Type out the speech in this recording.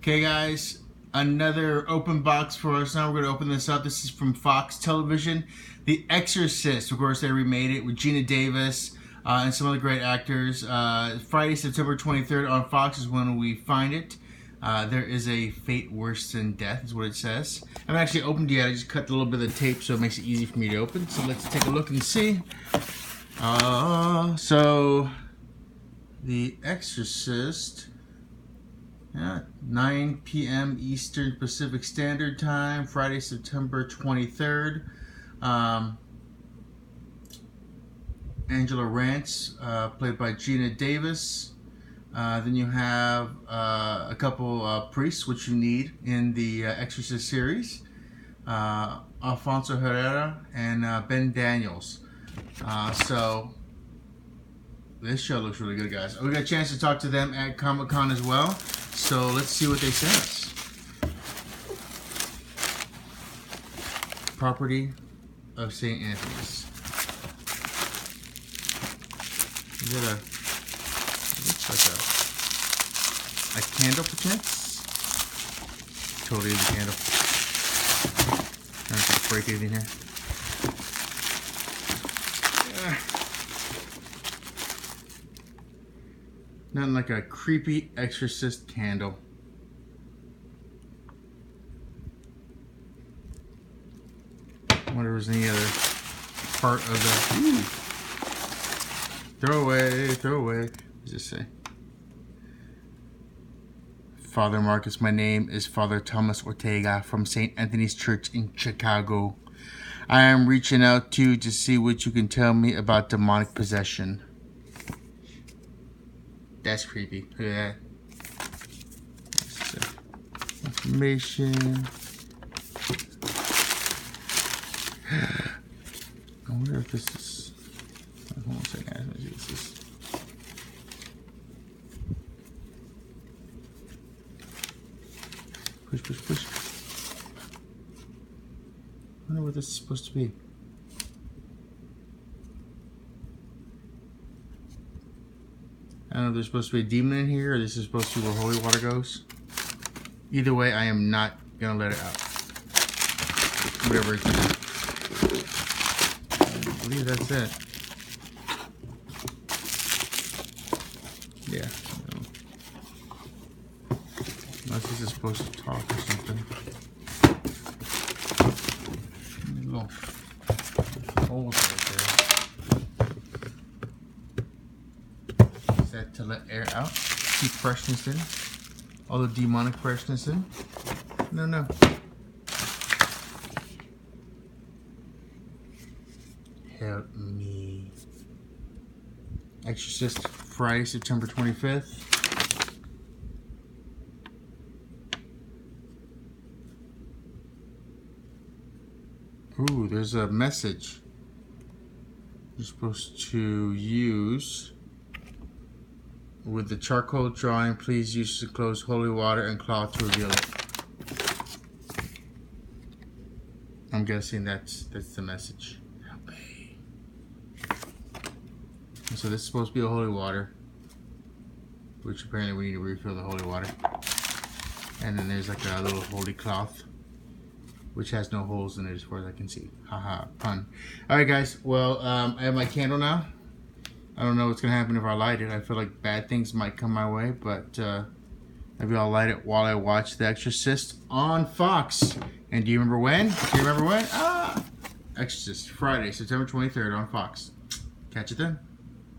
Okay guys, another open box for us. Now we're going to open this up. This is from Fox Television. The Exorcist, of course they remade it with Gina Davis and some other great actors. Friday, September 23rd on Fox is when we find it. There is a fate worse than death is what it says. I haven't actually opened it yet. I just cut a little bit of the tape so it makes it easy for me to open. So let's take a look and see. So The Exorcist, 9 p.m. Eastern Pacific Standard Time, Friday, September 23rd. Angela Rance, played by Gina Davis. Then you have a couple priests, which you need in the Exorcist series. Alfonso Herrera and Ben Daniels. So this show looks really good, guys. We got a chance to talk to them at Comic-Con as well. So let's see what they sent us. Property of St. Anthony's. Is it looks like a candle perchance? Totally is a candle. I don't have to break it in here. Nothing like a creepy Exorcist candle. I wonder if there's any other part of the... Throw away, throw away. What does it say? Father Marcus, my name is Father Thomas Ortega from St. Anthony's Church in Chicago. I am reaching out to you to see what you can tell me about demonic possession. That's creepy. Look at that. Information. I wonder if this is... Hold on a second, guys. Let me see what this is. Push, push, push. I wonder what this is supposed to be. I don't know if there's supposed to be a demon in here or this is supposed to be where holy water goes. Either way, I am not going to let it out. Whatever it is. I believe that's it. Yeah. Unless this is supposed to talk or something. Little holes right there. Is that to let air out? Keep freshness in? All the demonic freshness in? No. Help me. Exorcist, Friday, September 25th. Ooh, there's a message you're supposed to use. With the charcoal drawing, please use to close holy water and cloth to reveal it. I'm guessing that's the message. Help me. So this is supposed to be a holy water, which apparently we need to refill the holy water. And then there's like a little holy cloth, which has no holes in it as far as I can see. Haha, pun. Alright guys, well, I have my candle now. I don't know what's going to happen if I light it. I feel like bad things might come my way, but maybe I'll light it while I watch The Exorcist on Fox. And do you remember when? Exorcist, Friday, September 23rd on Fox. Catch it then.